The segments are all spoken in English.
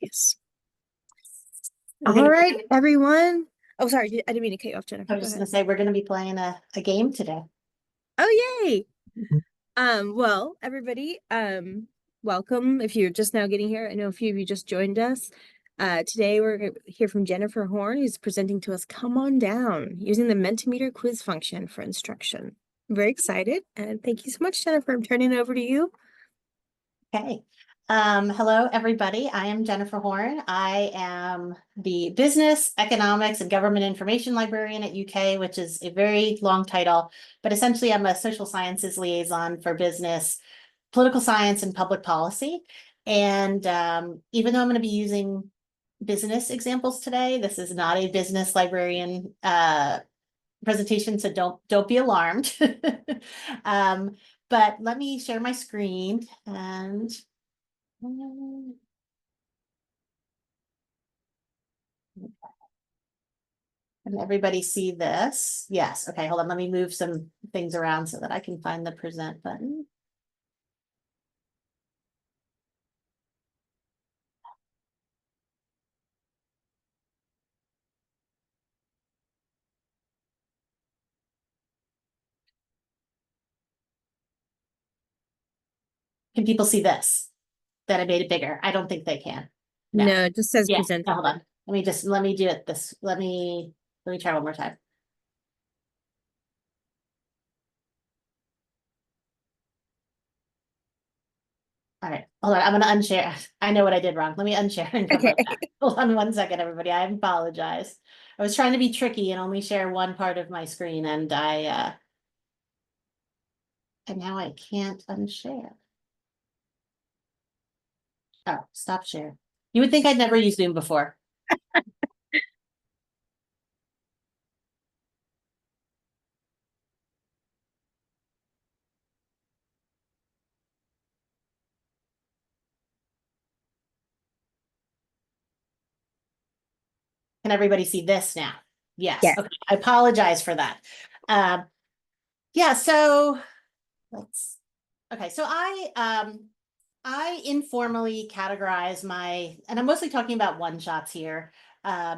Yes. All right, everyone. Oh, sorry. I didn't mean to cut you off, Jennifer. I was just going to say, we're going to be playing a game today. Oh, yay. Well, everybody, welcome. If you're just now getting here, I know a few of you just joined us. Today we're going to hear from Jennifer Horne, who's presenting to us Come On Down, using the Mentimeter quiz function for instruction. I'm very excited, and thank you so much, Jennifer. I'm turning it over to you. Okay. Hello, everybody. I am Jennifer Horne. I am the Business, Economics, and Government Information Librarian at UK, which is a very long title, but essentially I'm a social sciences liaison for business, political science, and public policy. And even though I'm going to be using business examples today, this is not a business librarian presentation, so don't be alarmed. But let me share my screen and can everybody see this? Yes. Okay, hold on. Let me move some things around so that I can find the present button. Can people see this? That I made it bigger. I don't think they can. No, it just says Yeah. present. No, hold on. Let me do it this. Let me try one more time. All right, hold on. I'm gonna unshare. I know what I did wrong. Let me unshare and come right back. Hold on one second, everybody. I apologize. I was trying to be tricky and only share one part of my screen, and now I can't unshare. Oh, stop share. You would think I'd never used Zoom before. Can everybody see this now? Yes. Yes. Okay. I apologize for that. Yeah, so let's okay. So I informally categorize my, and I'm mostly talking about one shots here,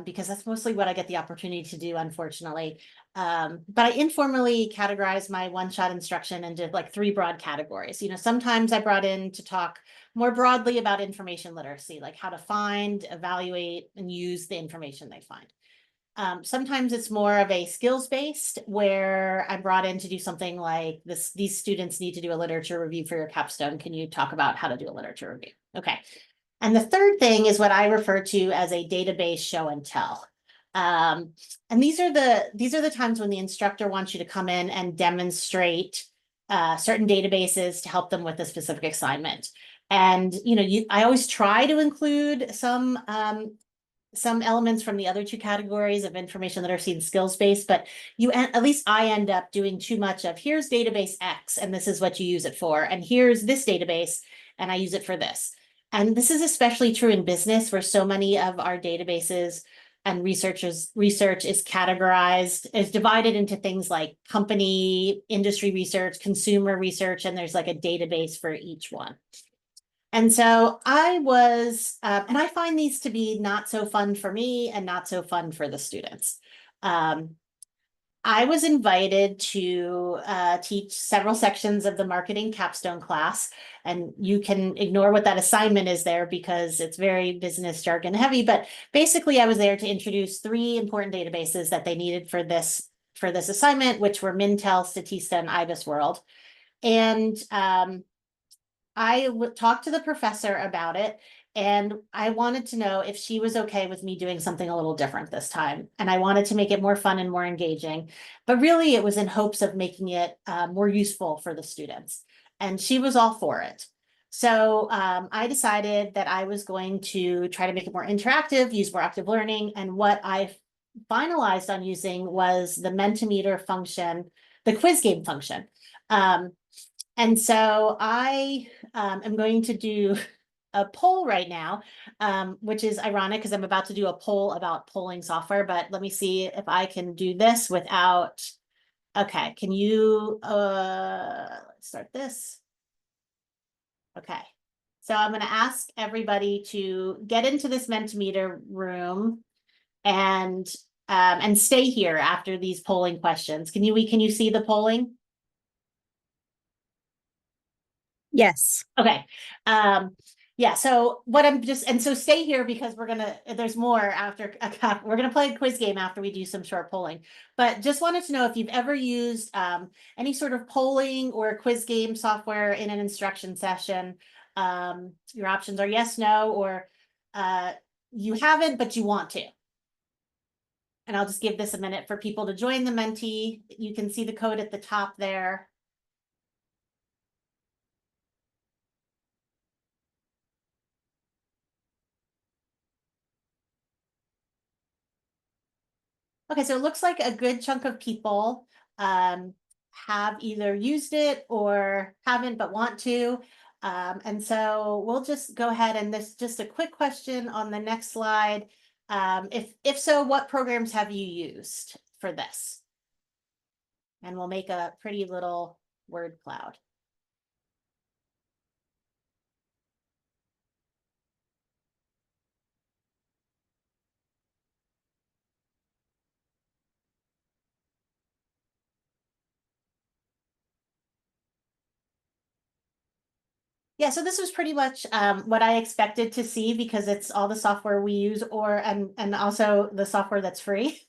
because that's mostly what I get the opportunity to do, unfortunately. But I informally categorize my one shot instruction into like three broad categories. You know, sometimes I brought in to talk more broadly about information literacy, like how to find, evaluate, and use the information they find. Sometimes it's more of a skills-based where I'm brought in to do something like this. These students need to do a literature review for your capstone. Can you talk about how to do a literature review? Okay. And the third thing is what I refer to as a database show and tell. And these are the times when the instructor wants you to come in and demonstrate certain databases to help them with a specific assignment. And you know, I always try to include some elements from the other two categories of information literacy and skills based, but at least I end up doing too much of here's database X and this is what you use it for, and here's this database and I use it for this. And this is especially true in business where so many of our databases and research is divided into things like company, industry research, consumer research, and there's like a database for each one. And so I was, and I find these to be not so fun for me and not so fun for the students. I was invited to teach several sections of the marketing capstone class, and you can ignore what that assignment is there because it's very business jargon heavy. But basically, I was there to introduce three important databases that they needed for this assignment, which were Mintel, Statista, and IBIS World. And I would talk to the professor about it, and I wanted to know if she was okay with me doing something a little different this time. And I wanted to make it more fun and more engaging, but really it was in hopes of making it more useful for the students. And she was all for it. So I decided that I was going to try to make it more interactive, use more active learning. And what I finalized on using was the Mentimeter function, the quiz game function. And so I am going to do a poll right now, which is ironic because I'm about to do a poll about polling software, but let me see if I can do this without, okay, can you, let's start this. Okay, So I'm going to ask everybody to get into this Mentimeter room and stay here after these polling questions. Can you see the polling? Yes. Okay. Yeah, so what I'm just, and so stay here because there's more after, we're gonna play a quiz game after we do some short polling. But just wanted to know if you've ever used any sort of polling or quiz game software in an instruction session. Your options are yes, no, or you haven't, but you want to. And I'll just give this a minute for people to join the Menti. You can see the code at the top there. Okay, so it looks like a good chunk of people have either used it or haven't but want to. And so we'll just go ahead and this just a quick question on the next slide. If so, what programs have you used for this? And we'll make a pretty little word cloud. Yeah, so this was pretty much what I expected to see because it's all the software we use and also the software that's free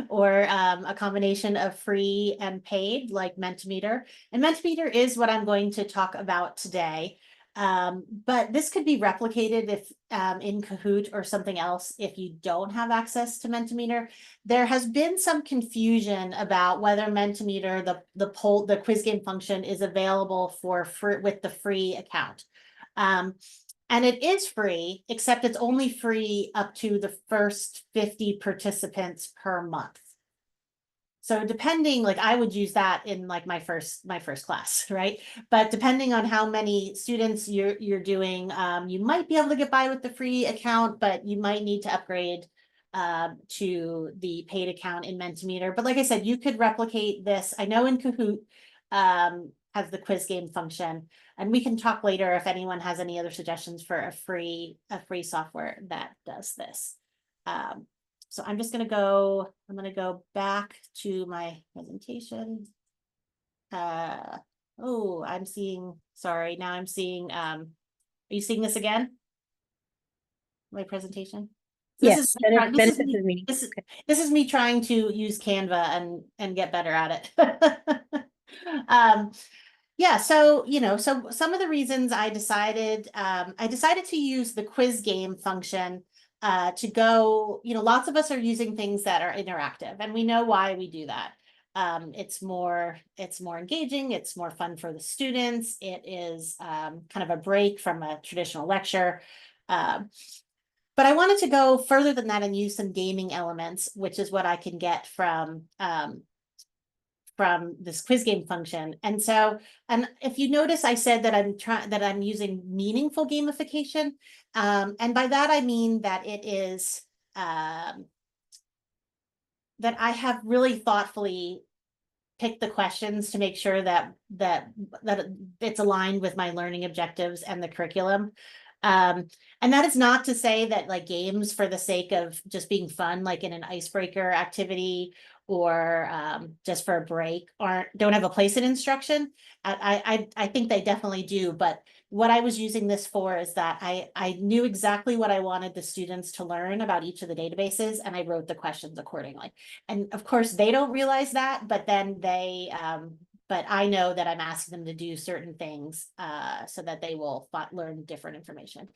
or a combination of free and paid like Mentimeter. And Mentimeter is what I'm going to talk about today. But this could be replicated if in Kahoot or something else if you don't have access to Mentimeter. There has been some confusion about whether Mentimeter, the quiz game function, is available with the free account. And it is free, except it's only free up to the first 50 participants per month. So depending, like I would use that in like my first class, right? But depending on how many students you're doing, you might be able to get by with the free account, but you might need to upgrade to the paid account in Mentimeter. But like I said, you could replicate this. I know in Kahoot has the quiz game function, and we can talk later if anyone has any other suggestions for a free software that does this. So I'm going to go back to my presentation. Oh, sorry, now I'm seeing, are you seeing this again? My presentation? Yes. This is me trying to use Canva and get better at it. Yeah, so so some of the reasons I decided to use the quiz game function to go, lots of us are using things that are interactive, and we know why we do that. It's more engaging, it's more fun for the students, it is kind of a break from a traditional lecture. But I wanted to go further than that and use some gaming elements, which is what I can get from this quiz game function. And so, and if you notice, I said that I'm using meaningful gamification. And by that, I mean that it is, that I have really thoughtfully picked the questions to make sure that it's aligned with my learning objectives and the curriculum. And that is not to say that like games for the sake of just being fun, like in an icebreaker activity or just for a break don't have a place in instruction. I think they definitely do, but what I was using this for is that I knew exactly what I wanted the students to learn about each of the databases, and I wrote the questions accordingly. And of course they don't realize that, but then but I know that I'm asking them to do certain things so that they will learn different information.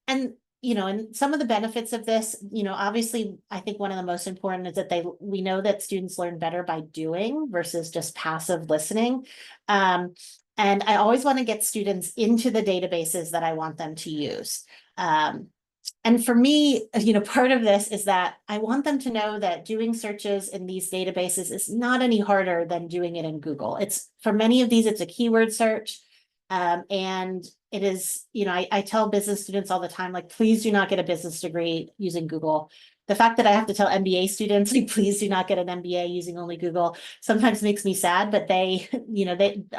And and some of the benefits of this, obviously, I think one of the most important is that we know that students learn better by doing versus just passive listening. And I always want to get students into the databases that I want them to use. And for me, part of this is that I want them to know that doing searches in these databases is not any harder than doing it in Google. For many of these, it's a keyword search. And it is, I tell business students all the time, like, please do not get a business degree using Google. The fact that I have to tell MBA students, like, please do not get an MBA using only Google sometimes makes me sad, but a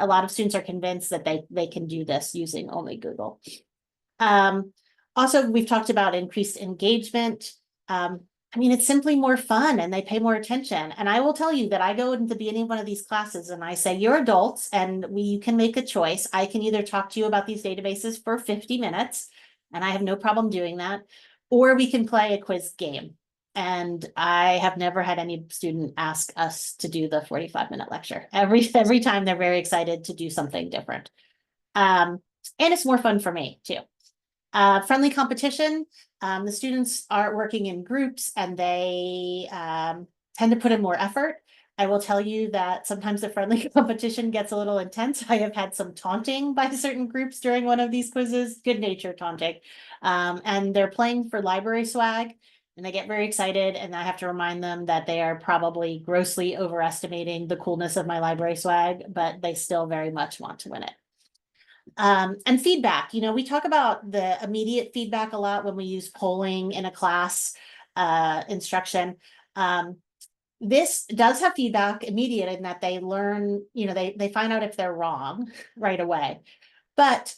lot of students are convinced that they can do this using only Google. Also, we've talked about increased engagement. I mean, it's simply more fun and they pay more attention. And I will tell you that I go into the beginning of one of these classes and I say, you're adults and we can make a choice. I can either talk to you about these databases for 50 minutes, and I have no problem doing that, or we can play a quiz game. And I have never had any student ask us to do the 45-minute lecture. Every time they're very excited to do something different. And it's more fun for me too. Friendly competition. The students are working in groups and they tend to put in more effort. I will tell you that sometimes the friendly competition gets a little intense. I have had some taunting by certain groups during one of these quizzes, good natured taunting. And they're playing for library swag and they get very excited. And I have to remind them that they are probably grossly overestimating the coolness of my library swag, but they still very much want to win it. And feedback, we talk about the immediate feedback a lot when we use polling in a class instruction. This does have feedback immediate in that they learn, they find out if they're wrong right away. But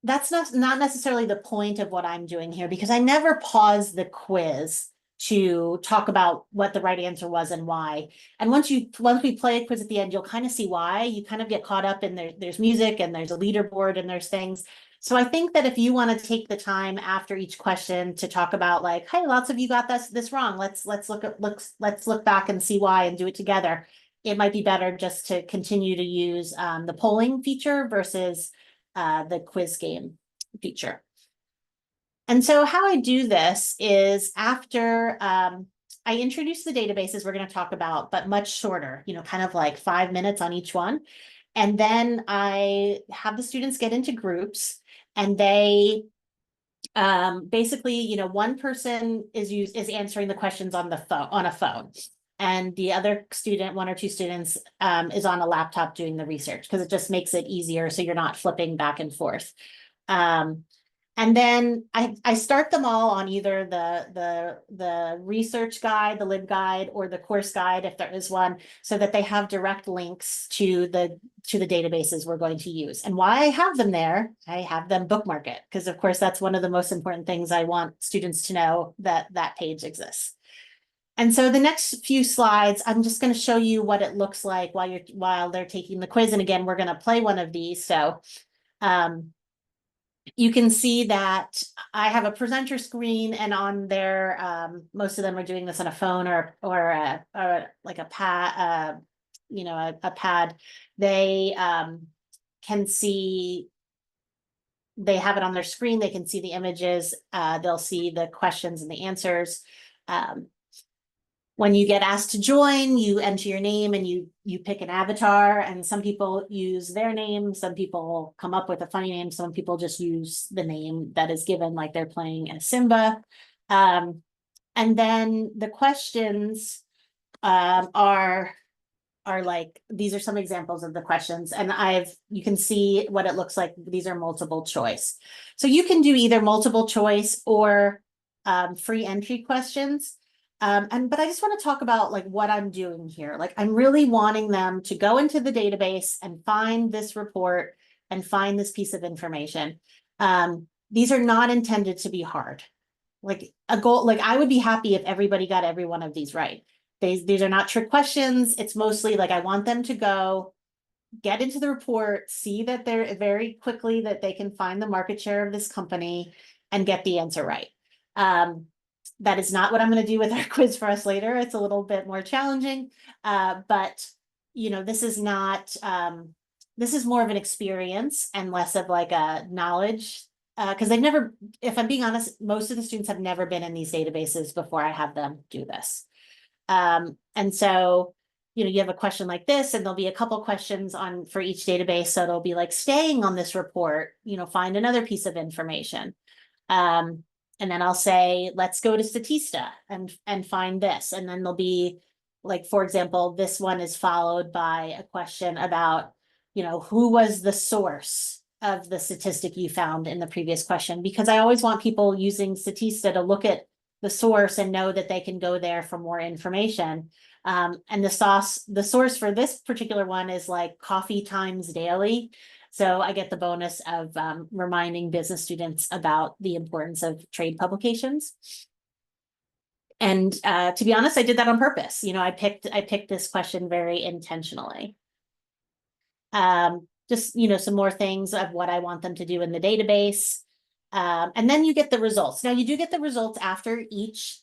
that's not necessarily the point of what I'm doing here, because I never pause the quiz to talk about what the right answer was and why. And once we play a quiz at the end, you'll kind of see why. You kind of get caught up in there's music and there's a leaderboard and there's things. So I think that if you want to take the time after each question to talk about like, hey, lots of you got this wrong. Let's look back and see why and do it together. It might be better just to continue to use the polling feature versus the quiz game feature. And so how I do this is after I introduce the databases we're going to talk about, but much shorter, kind of like 5 minutes on each one. And then I have the students get into groups and they basically, one person is answering the questions on a phone. And the other student, one or two students, is on a laptop doing the research because it just makes it easier. So you're not flipping back and forth. And then I start them all on either the research guide, the lib guide, or the course guide, if there is one, so that they have direct links to the databases we're going to use. And why I have them there, I have them bookmark it, because of course that's one of the most important things I want students to know, that page exists. And so the next few slides, I'm just going to show you what it looks like while they're taking the quiz. And again, we're going to play one of these. So you can see that I have a presenter screen, and on there, most of them are doing this on a phone or like a pad, a pad. They can see, they have it on their screen. They can see the images. They'll see the questions and the answers. When you get asked to join, you enter your name and you pick an avatar, and some people use their name, some people come up with a funny name, some people just use the name that is given, like they're playing as Simba. And then the questions are like, these are some examples of the questions, and you can see what it looks like. These are multiple choice. So you can do either multiple choice or free entry questions. But I just want to talk about like what I'm doing here. Like I'm really wanting them to go into the database and find this report and find this piece of information. These are not intended to be hard. Like a goal, like I would be happy if everybody got every one of these right. These are not trick questions. It's mostly like I want them to go get into the report, see that they're very quickly that they can find the market share of this company and get the answer right. That is not what I'm going to do with our quiz for us later. It's a little bit more challenging, but this is not, this is more of an experience and less of like a knowledge, because they've never, if I'm being honest, most of the students have never been in these databases before I have them do this. And so, you have a question like this, and there'll be a couple questions for each database. So it'll be like staying on this report, find another piece of information. And then I'll say, let's go to Statista and find this. And then there'll be like, for example, this one is followed by a question about, who was the source of the statistic you found in the previous question? Because I always want people using Statista to look at the source and know that they can go there for more information. And the source for this particular one is like Coffee Times Daily. So I get the bonus of reminding business students about the importance of trade publications. And to be honest, I did that on purpose. I picked this question very intentionally. Just, some more things of what I want them to do in the database. And then you get the results. Now you do get the results after each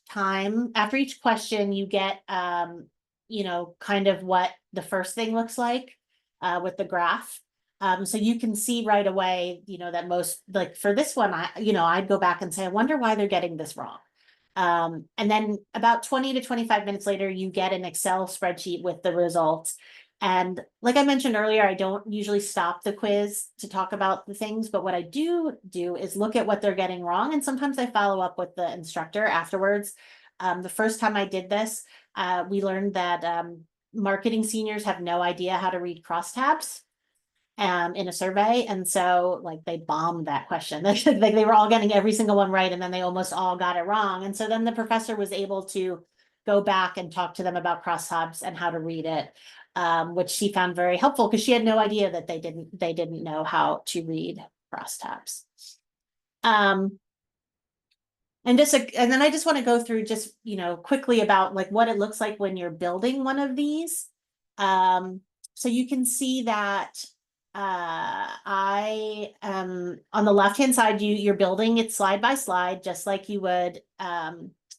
question, you get, kind of what the first thing looks like with the graph. So you can see right away, that most, like for this one, I'd go back and say, I wonder why they're getting this wrong. And then about 20 to 25 minutes later, you get an Excel spreadsheet with the results. And like I mentioned earlier, I don't usually stop the quiz to talk about the things, but what I do is look at what they're getting wrong. And sometimes I follow up with the instructor afterwards. The first time I did this, we learned that marketing seniors have no idea how to read crosstabs in a survey. And so like they bombed that question. Like they were all getting every single one right, and then they almost all got it wrong. And so then the professor was able to go back and talk to them about crosstabs and how to read it, which she found very helpful because she had no idea that they didn't know how to read crosstabs. And then I just want to go through just, quickly about like what it looks like when you're building one of these. So you can see that I on the left-hand side, you're building it slide by slide, just like you would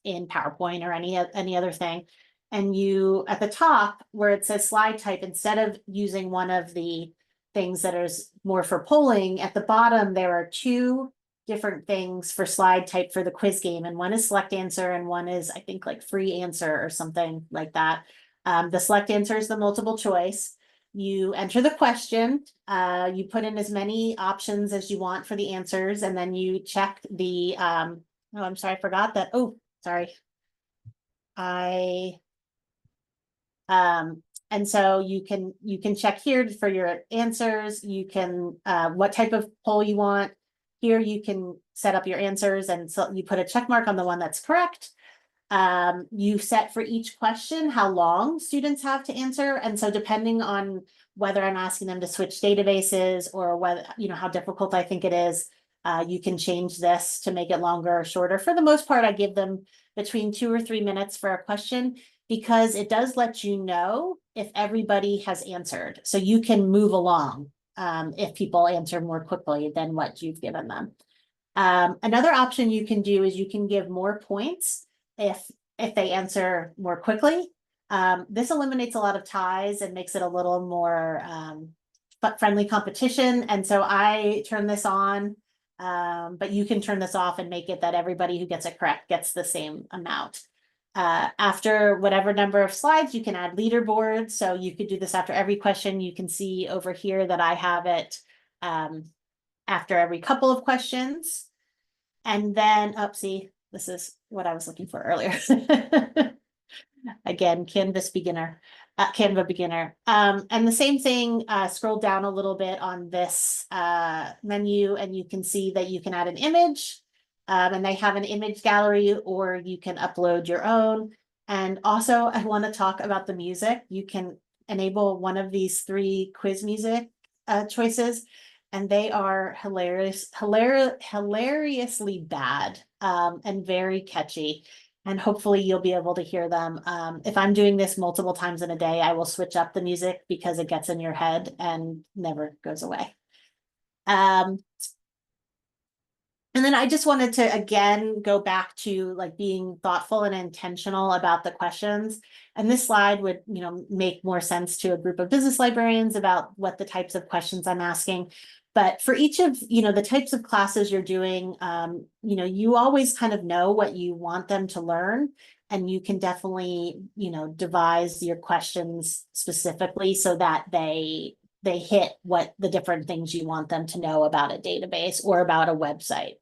in PowerPoint or any other thing. And you at the top where it says slide type, instead of using one of the things that is more for polling, at the bottom there are two different things for slide type for the quiz game, and one is select answer and one is, I think, like free answer or something like that. The select answer is the multiple choice. You enter the question, you put in as many options as you want for the answers, and then you check the oh, I'm sorry, I forgot that. Oh, sorry. And so you can check here for your answers. You can what type of poll you want. Here you can set up your answers, and so you put a check mark on the one that's correct. You set for each question how long students have to answer. And so depending on whether I'm asking them to switch databases or whether, how difficult I think it is, you can change this to make it longer or shorter. For the most part, I give them between 2 or 3 minutes for a question, because it does let you know if everybody has answered. So you can move along if people answer more quickly than what you've given them. Another option you can do is you can give more points if they answer more quickly. This eliminates a lot of ties and makes it a little more friendly competition. And so I turn this on, but you can turn this off and make it that everybody who gets it correct gets the same amount. After whatever number of slides, you can add leaderboards. So you could do this after every question. You can see over here that I have it after every couple of questions. And then, see, this is what I was looking for earlier. Again, Canva beginner. And the same thing, scroll down a little bit on this menu, and you can see that you can add an image. And they have an image gallery, or you can upload your own. And also, I want to talk about the music. You can enable one of these 3 quiz music choices, and they are hilariously bad and very catchy. And hopefully you'll be able to hear them. If I'm doing this multiple times in a day, I will switch up the music because it gets in your head and never goes away. And then I just wanted to, again, go back to like being thoughtful and intentional about the questions. And this slide would, make more sense to a group of business librarians about what the types of questions I'm asking. But for each of, the types of classes you're doing, you always kind of know what you want them to learn. And you can definitely, devise your questions specifically so that they hit what the different things you want them to know about a database or about a website.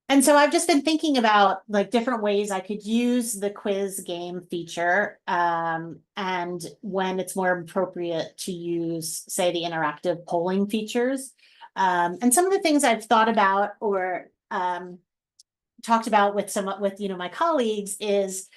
And so I've just been thinking about like different ways I could use the quiz game feature, and when it's more appropriate to use, say, the interactive polling features. And some of the things I've thought about or talked about with my colleagues is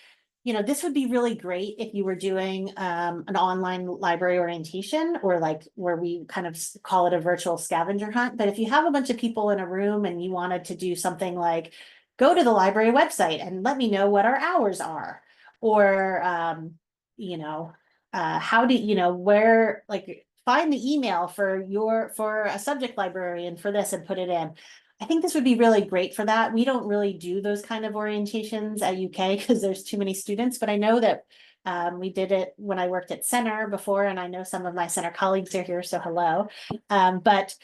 this would be really great if you were doing an online library orientation, or like where we kind of call it a virtual scavenger hunt. But if you have a bunch of people in a room and you wanted to do something like go to the library website and let me know what our hours are, or you know, how do where, like, find the email for a subject librarian for this and put it in. I think this would be really great for that. We don't really do those kind of orientations at UK because there's too many students, but I know that we did it when I worked at Center before, and I know some of my Center colleagues are here, so hello. But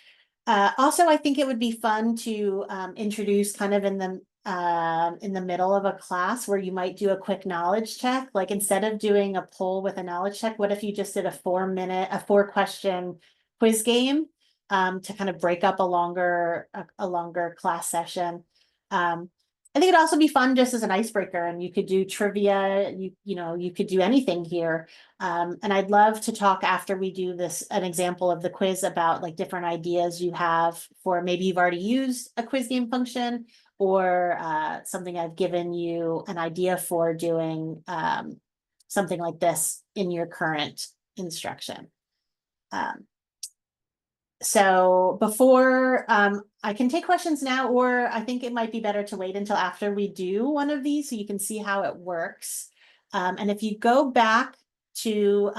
also, I think it would be fun to introduce kind of in the middle of a class where you might do a quick knowledge check. Like, instead of doing a poll with a knowledge check, what if you just did a 4 question quiz game to kind of break up a longer class session. I think it'd also be fun just as an icebreaker, and you could do trivia, you could do anything here. And I'd love to talk after we do an example of the quiz, about like different ideas you have for, maybe you've already used a quiz game function, or something I've given you an idea for doing something like this in your current instruction. So before I can take questions now, or I think it might be better to wait until after we do one of these so you can see how it works. And if you go back to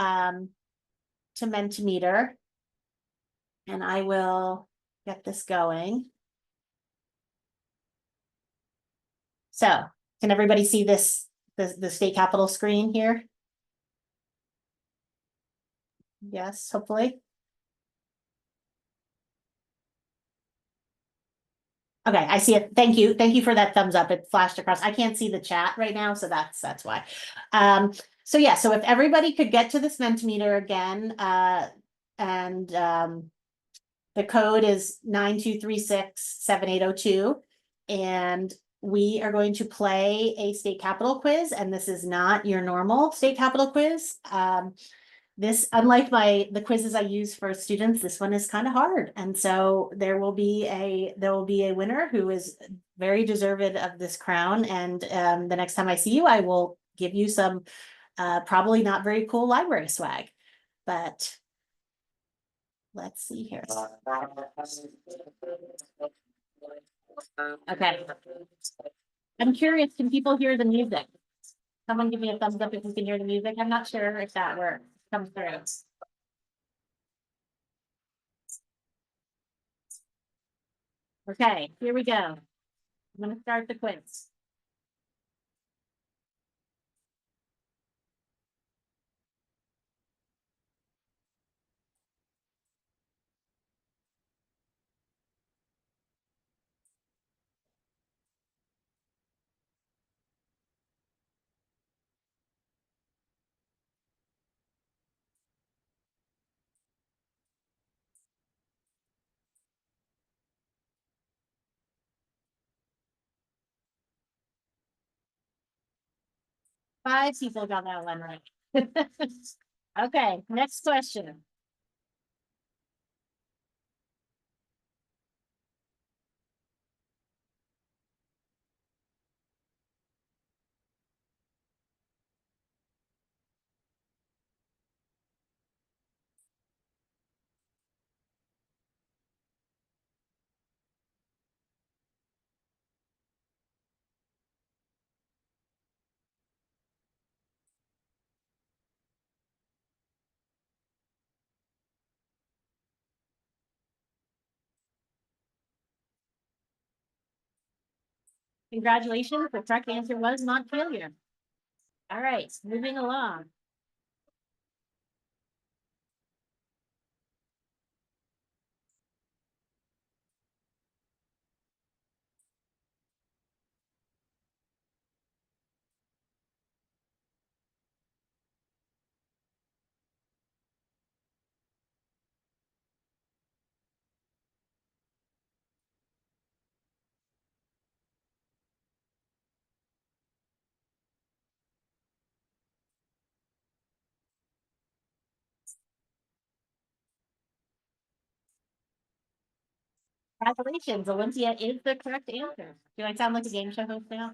Mentimeter, and I will get this going. So can everybody see the state capitol screen here? Yes, hopefully. Okay, I see it. Thank you. Thank you for that thumbs up. It flashed across. I can't see the chat right now, so that's why. So yeah, so if everybody could get to this Mentimeter again, and the code is 92367802, and we are going to play a state capitol quiz, and this is not your normal state capitol quiz. This, unlike the quizzes I use for students, this one is kind of hard. And so there will be a winner who is very deserved of this crown. And the next time I see you, I will give you some probably not very cool library swag. But let's see here. Okay. I'm curious, can people hear the music? Someone give me a thumbs up if you can hear the music. I'm not sure if that works. Comes through. Okay, here we go. I'm going to start the quiz. Five people got that one right. Okay, next question. Congratulations, the correct answer was Montpelier. All right, moving along. Congratulations, Olympia is the correct answer. Do I sound like a game show host now?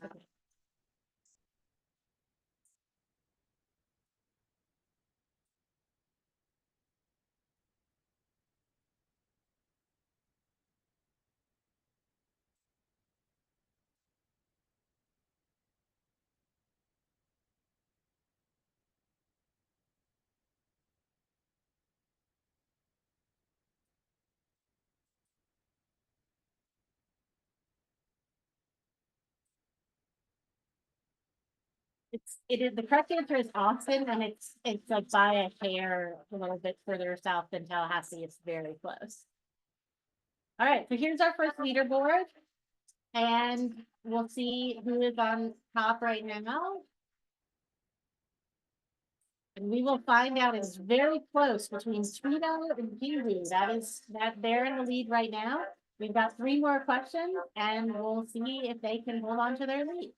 The correct answer is Austin, and it's like by a hair a little bit further south than Tallahassee. It's very close. All right, so here's our first leaderboard, and we'll see who is on top right now. And we will find out it's very close between Tweedo and Kiwi. They're in the lead right now. We've got 3 more questions, and we'll see if they can hold on to their lead.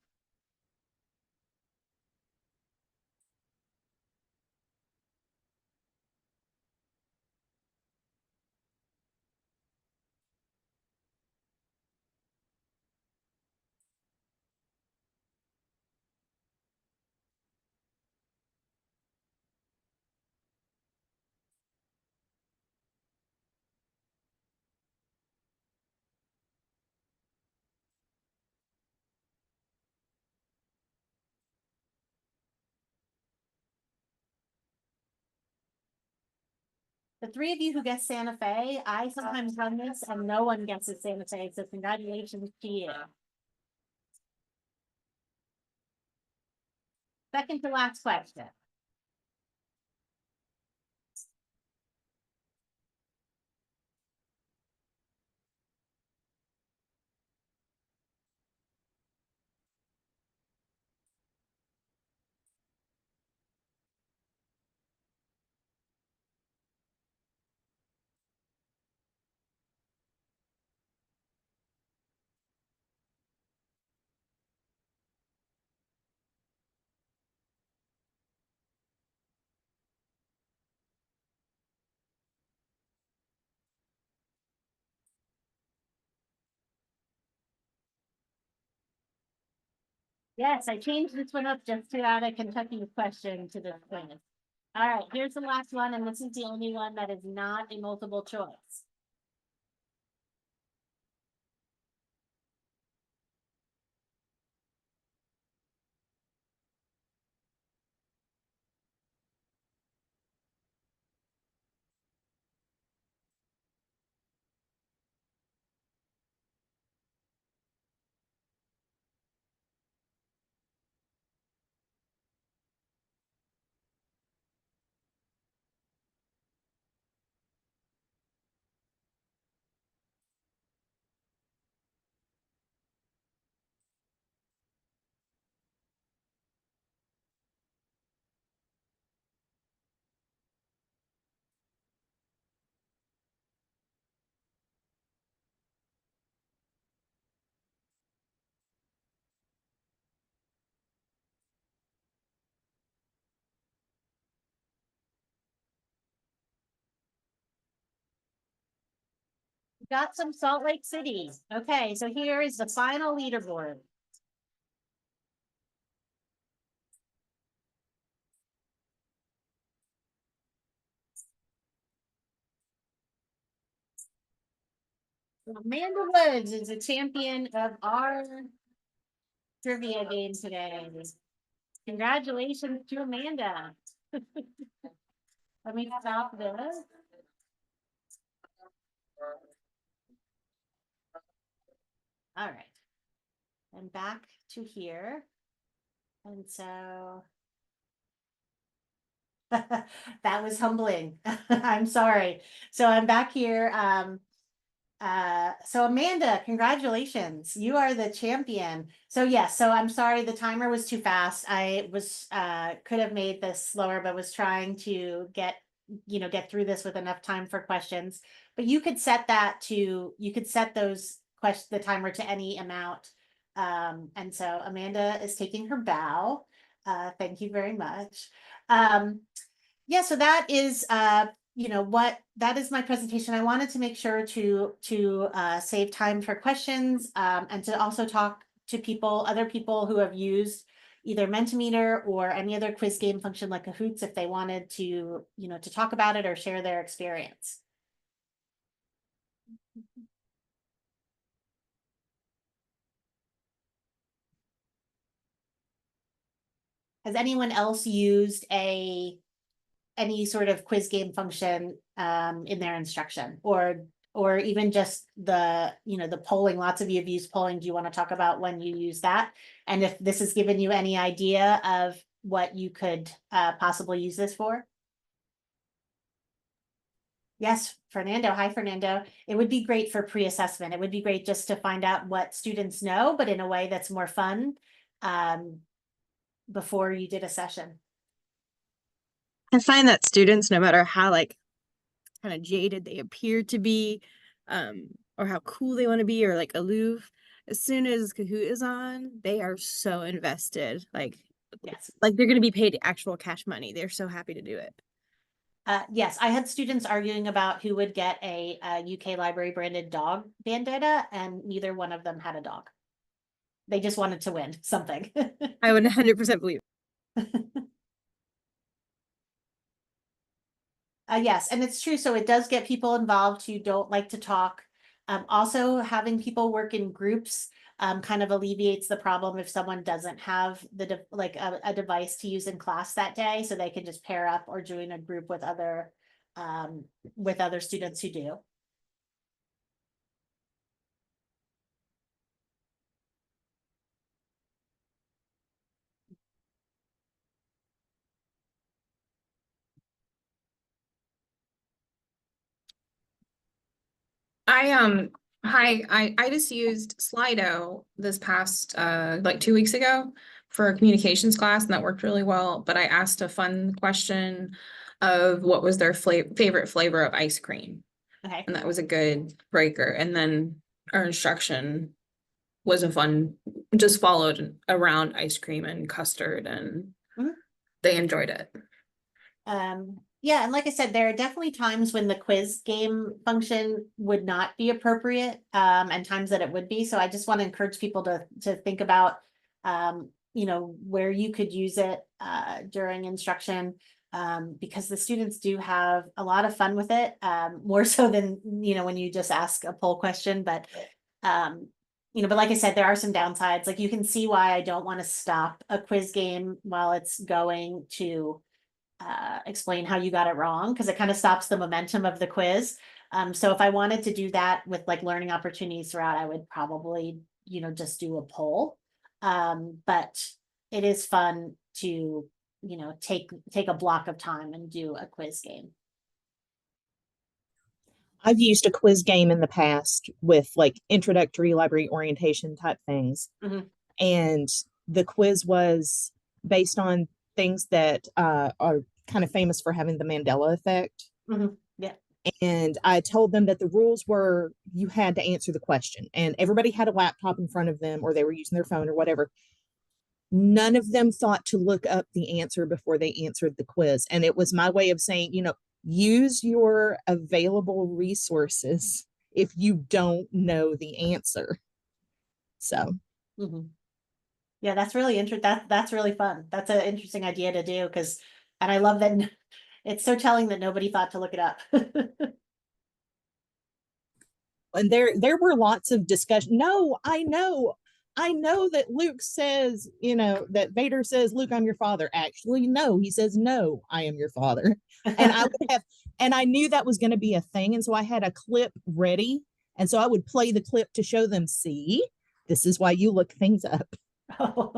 The 3 of you who guessed Santa Fe, I sometimes run this and no one guesses Santa Fe, so congratulations to you. Second to last question. Yes, I changed this one up just to add a Kentucky question to this quiz. All right, here's the last one, and this is the only one that is not a multiple choice. Got some Salt Lake City. Okay, so here is the final leaderboard. Amanda Woods is the champion of our trivia game today. Congratulations to Amanda. Let me stop this. All right. And back to here. And so that was humbling. I'm sorry. So I'm back here. So Amanda, congratulations. You are the champion. So yes, so I'm sorry the timer was too fast. I was could have made this slower, but was trying to get through this with enough time for questions. But you could set those questions, the timer, to any amount. And so Amanda is taking her bow. Thank you very much. Yeah, so that is that is my presentation. I wanted to make sure to save time for questions, and to also talk to other people who have used either Mentimeter or any other quiz game function like Kahoots if they wanted to talk about it or share their experience. Has anyone else used any sort of quiz game function in their instruction, or or even just the polling. Lots of you have used polling. Do you want to talk about when you use that? And if this has given you any idea of what you could possibly use this for? Yes, Fernando. Hi, Fernando. It would be great for pre-assessment. It would be great just to find out what students know, but in a way that's more fun before you did a session. I find that students, no matter how like kind of jaded they appear to be, or how cool they want to be, or like aloof, as soon as Kahoot is on, they are so invested. Yes. Like they're going to be paid actual cash money. They're so happy to do it. Yes, I had students arguing about who would get a UK library branded dog bandana, and neither one of them had a dog. They just wanted to win something. I would 100% believe. Yes, and it's true. So it does get people involved who don't like to talk. Also, having people work in groups kind of alleviates the problem if someone doesn't have a device to use in class that day, so they can just pair up or join a group with other students who do. I just used Slido this past like 2 weeks ago for a communications class, and that worked really well. But I asked a fun question of what was their favorite flavor of ice cream, Okay. and that was a good breaker. And then our instruction was a fun, just followed around ice cream and custard, and they enjoyed it. Yeah, and like I said, there are definitely times when the quiz game function would not be appropriate, and times that it would be. So I just want to encourage people to think about, where you could use it during instruction, because the students do have a lot of fun with it, more so than when you just ask a poll question. But but like I said, there are some downsides. Like you can see why I don't want to stop a quiz game while it's going to explain how you got it wrong, because it kind of stops the momentum of the quiz. So if I wanted to do that with like learning opportunities throughout, I would probably, just do a poll. But it is fun to, take a block of time and do a quiz game. I've used a quiz game in the past with like introductory library orientation type things. Mhm. And the quiz was based on things that are kind of famous for having the Mandela effect. Yeah. And I told them that the rules were you had to answer the question, and everybody had a laptop in front of them, or they were using their phone or whatever. None of them thought to look up the answer before they answered the quiz. And it was my way of saying, use your available resources if you don't know the answer. So, Yeah, that's really interesting. That's really fun. That's an interesting idea to do, and I love that it's so telling that nobody thought to look it up. and there were lots of discussion. No, I know that Luke says, that Vader says, Luke, I'm your father. Actually, no, he says, no, I am your father. And I knew that was going to be a thing. And so I had a clip ready. And so I would play the clip to show them, see, this is why you look things up. Oh,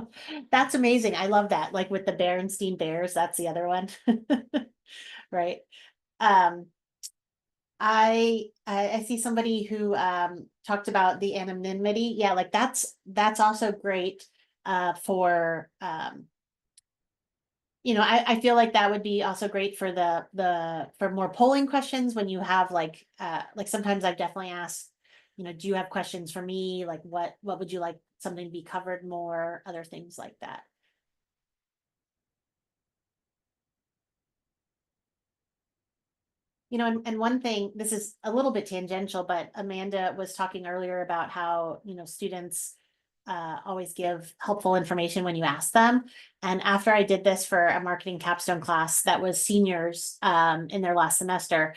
that's amazing. I love that. Like with the Berenstein Bears, that's the other one. Right. I see somebody who talked about the anonymity. Yeah, like that's also great for I feel like that would be also great for for more polling questions when you have like sometimes I've definitely asked, do you have questions for me? Like what would you like something to be covered more, other things like that. And one thing, this is a little bit tangential, but Amanda was talking earlier about how, students always give helpful information when you ask them. And after I did this for a marketing capstone class that was seniors in their last semester,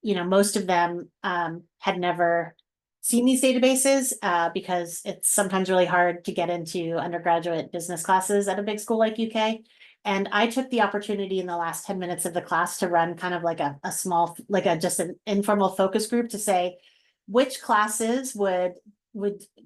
most of them had never seen these databases because it's sometimes really hard to get into undergraduate business classes at a big school like UK. And I took the opportunity in the last 10 minutes of the class to run kind of like a small, just an informal focus group to say, which classes would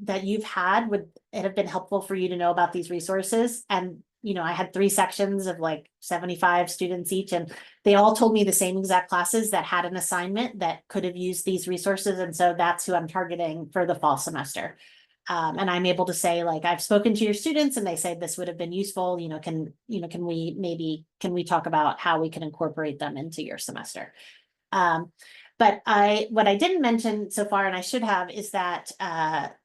that you've had would it have been helpful for you to know about these resources? And I had 3 sections of like 75 students each, and they all told me the same exact classes that had an assignment that could have used these resources. And so that's who I'm targeting for the fall semester. And I'm able to say, like, I've spoken to your students and they say this would have been useful. Can we talk about how we can incorporate them into your semester? But what I didn't mention so far, and I should have, is that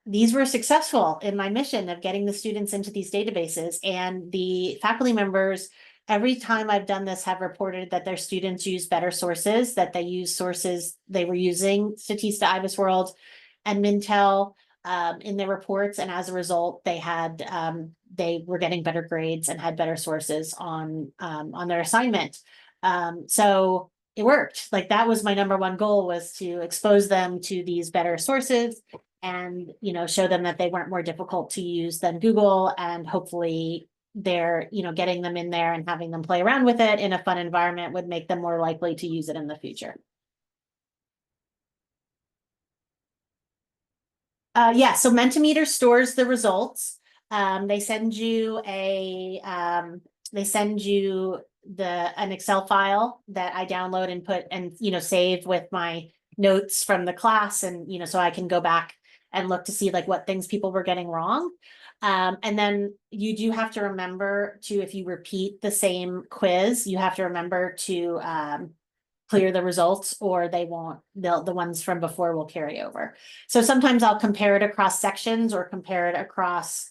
these were successful in my mission of getting the students into these databases, and the faculty members, every time I've done this, have reported that their students use better sources, that they use sources they were using Statista, IBISWorld, and Mintel in their reports, and as a result, they were getting better grades and had better sources on their assignment. So it worked. Like, that was my number one goal, was to expose them to these better sources and, show them that they weren't more difficult to use than Google, and hopefully they're, getting them in there and having them play around with it in a fun environment would make them more likely to use it in the future. Yeah, so Mentimeter stores the results. They send you an Excel file that I download and put and save with my notes from the class, and so I can go back and look to see like what things people were getting wrong. And then you do have to remember to, if you repeat the same quiz, you have to remember to clear the results, or the ones from before will carry over. So sometimes I'll compare it across sections or compare it across,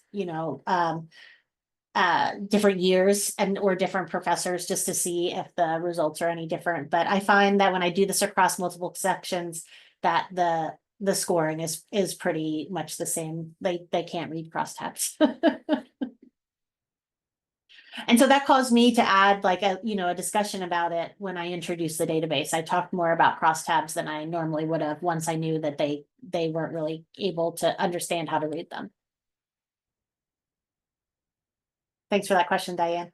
different years or different professors, just to see if the results are any different. But I find that when I do this across multiple sections, that the scoring is pretty much the same. They can't read crosstabs. And so that caused me to add like a discussion about it when I introduced the database. I talked more about crosstabs than I normally would have, once I knew that they weren't really able to understand how to read them. Thanks for that question, Diane.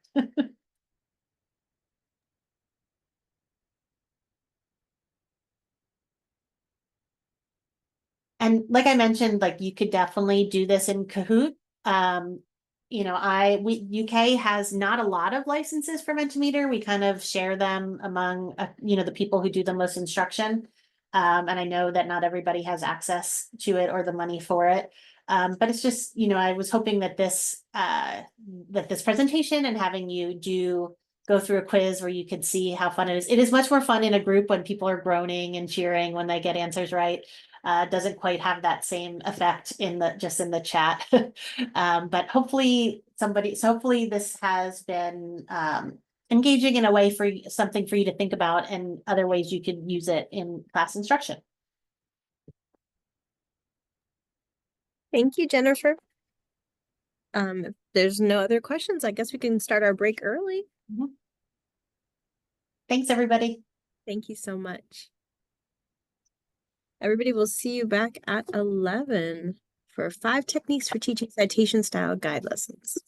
And like I mentioned, like, you could definitely do this in Kahoot. UK has not a lot of licenses for Mentimeter. We kind of share them among, the people who do the most instruction. And I know that not everybody has access to it or the money for it. But it's just, I was hoping that this presentation and having you go through a quiz where you could see how fun it is. It is much more fun in a group when people are groaning and cheering when they get answers right. Doesn't quite have that same effect in the chat. But hopefully this has been engaging in a way for something for you to think about, and other ways you could use it in class instruction. Thank you, Jennifer. If there's no other questions, I guess we can start our break early. Thanks, everybody. Thank you so much. Everybody, will see you back at 11 for 5 techniques for teaching citation style guide lessons.